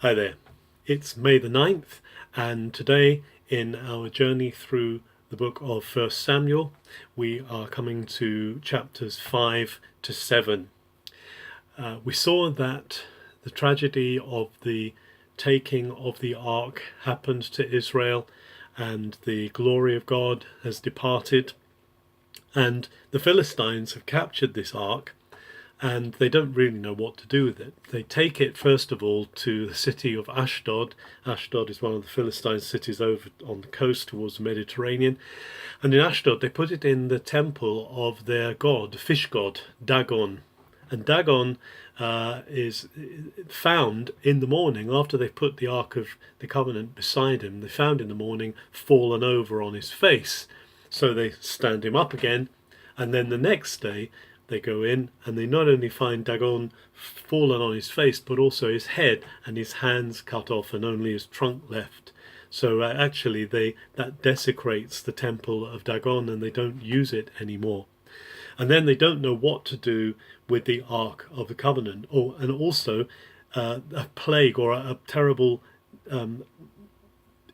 Hi there, it's May the 9th, and today in our journey through the book of 1 Samuel, we are coming to chapters 5 to 7. We saw that the tragedy of the taking of the ark happened to Israel, and the glory of God has departed, and the Philistines have captured this ark, and they don't really know what to do with it. They take it first of all to the city of Ashdod. Ashdod is one of the Philistine cities over on the coast towards the Mediterranean. And in Ashdod they put it in the temple of their god, fish god, Dagon. And Dagon is found in the morning after they've put the Ark of the Covenant beside him. They found in the morning fallen over on his face. So they stand him up again, and then the next day they go in and they not only find Dagon fallen on his face, but also his head and his hands cut off and only his trunk left. So actually that desecrates the temple of Dagon, and they don't use it anymore. And then they don't know what to do with the Ark of the Covenant. And also a plague or a terrible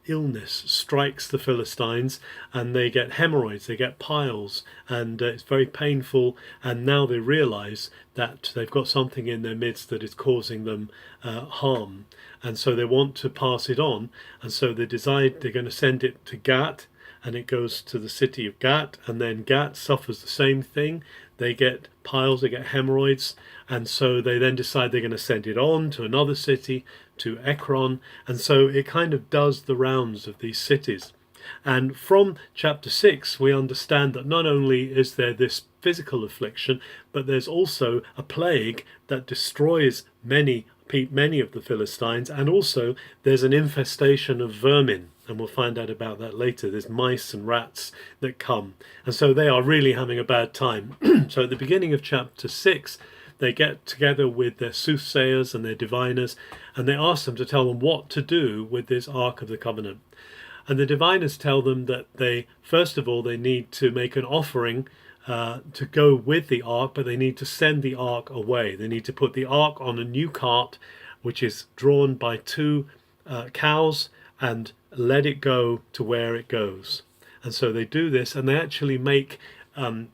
illness strikes the Philistines, and they get hemorrhoids, they get piles, and it's very painful. And now they realize that they've got something in their midst that is causing them harm, and so they want to pass it on. And so they decide they're going to send it to Gat, and it goes to the city of Gat, and then Gat suffers the same thing. They get piles, they get hemorrhoids, and so they then decide they're going to send it on to another city, to Ekron, and so it kind of does the rounds of these cities. And from chapter 6 we understand that not only is there this physical affliction, but there's also a plague that destroys many of the Philistines, and also there's an infestation of vermin, and we'll find out about that later. There's mice and rats that come, and so they are really having a bad time. So at the beginning of chapter 6 they get together with their soothsayers and their diviners, and they ask them to tell them what to do with this Ark of the Covenant. And the diviners tell them that first of all they need to make an offering to go with the ark, but they need to send the ark away. They need to put the ark on a new cart, which is drawn by two cows, and let it go to where it goes. And so they do this, and they actually make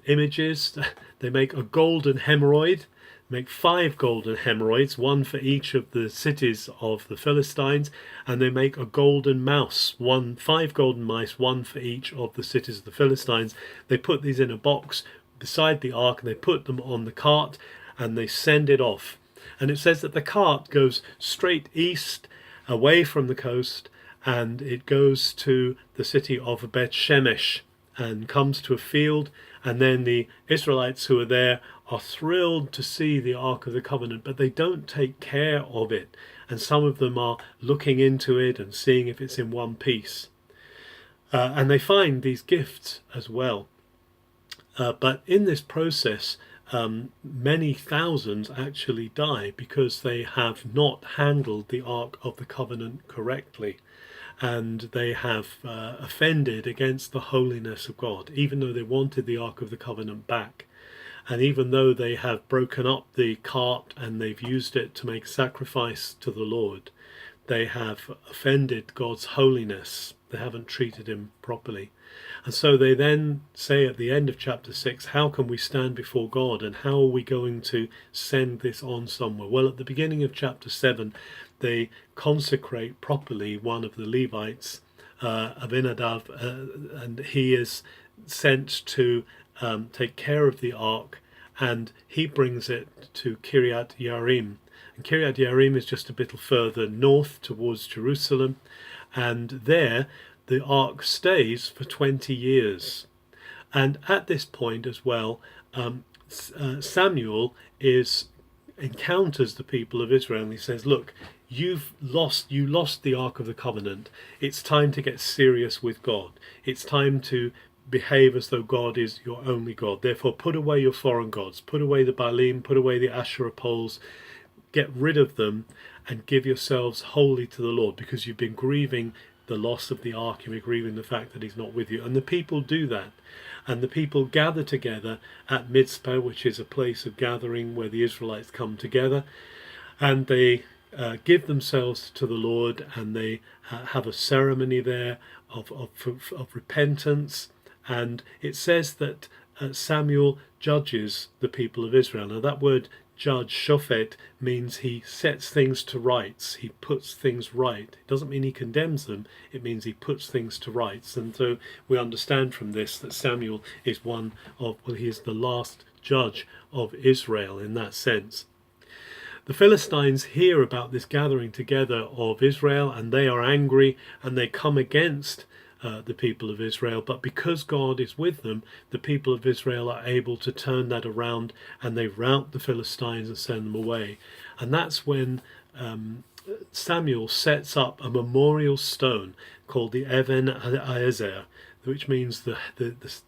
images. They make a golden hemorrhoid, make 5 golden hemorrhoids, one for each of the cities of the Philistines, and they make a golden mouse, 5 golden mice, one for each of the cities of the Philistines. They put these in a box beside the ark, and they put them on the cart, and they send it off. And it says that the cart goes straight east, away from the coast, and it goes to the city of Beth Shemesh and comes to a field. And then the Israelites who are there are thrilled to see the Ark of the Covenant, but they don't take care of it. And some of them are looking into it and seeing if it's in one piece. And they find these gifts as well. But in this process, many thousands actually die because they have not handled the Ark of the Covenant correctly. And they have offended against the holiness of God, even though they wanted the Ark of the Covenant back. And even though they have broken up the cart and they've used it to make sacrifice to the Lord, they have offended God's holiness. They haven't treated him properly. And so they then say at the end of chapter 6, how can we stand before God, and how are we going to send this on somewhere? Well, at the beginning of chapter 7, they consecrate properly one of the Levites, Abinadab, and he is sent to take care of the ark, and he brings it to Kiryat Yearim. And Kiryat Yearim is just a bit further north towards Jerusalem, and there the ark stays for 20 years. And at this point as well, Samuel encounters the people of Israel, and he says, look, you lost the Ark of the Covenant. It's time to get serious with God. It's time to behave as though God is your only God. Therefore, put away your foreign gods, put away the Baalim, put away the Asherah poles, get rid of them, and give yourselves wholly to the Lord, because you've been grieving the loss of the ark, you've been grieving the fact that he's not with you. And the people do that. And the people gather together at Mizpah, which is a place of gathering where the Israelites come together, and they give themselves to the Lord, and they have a ceremony there of repentance. And it says that Samuel judges the people of Israel. Now, that word judge, shofet, means he sets things to rights. He puts things right. It doesn't mean he condemns them. It means he puts things to rights. And so we understand from this that Samuel is he is the last judge of Israel in that sense. The Philistines hear about this gathering together of Israel, and they are angry, and they come against the people of Israel. But because God is with them, the people of Israel are able to turn that around, and they rout the Philistines and send them away. And that's when Samuel sets up a memorial stone called the Even Ezer, which means the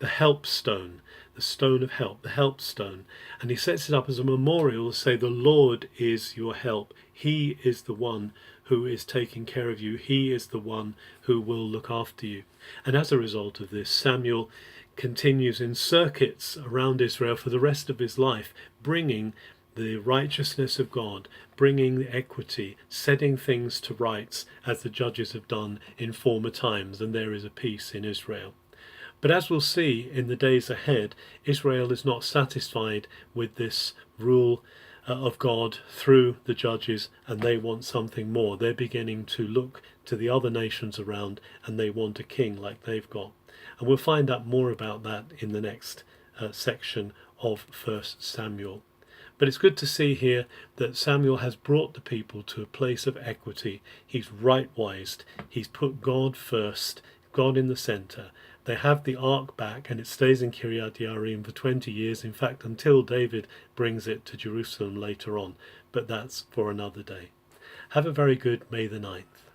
help stone, the stone of help, the help stone. And he sets it up as a memorial to say, the Lord is your help. He is the one who is taking care of you. He is the one who will look after you. And as a result of this, Samuel continues in circuits around Israel for the rest of his life, bringing the righteousness of God, bringing the equity, setting things to rights, as the judges have done in former times, and there is a peace in Israel. But as we'll see in the days ahead, Israel is not satisfied with this rule of God through the judges, and they want something more. They're beginning to look to the other nations around, and they want a king like they've got. And we'll find out more about that in the next section of 1 Samuel. But it's good to see here that Samuel has brought the people to a place of equity. He's right-wised. He's put God first, God in the centre. They have the ark back, and it stays in Kiryat Yearim for 20 years, in fact, until David brings it to Jerusalem later on. But that's for another day. Have a very good May the 9th.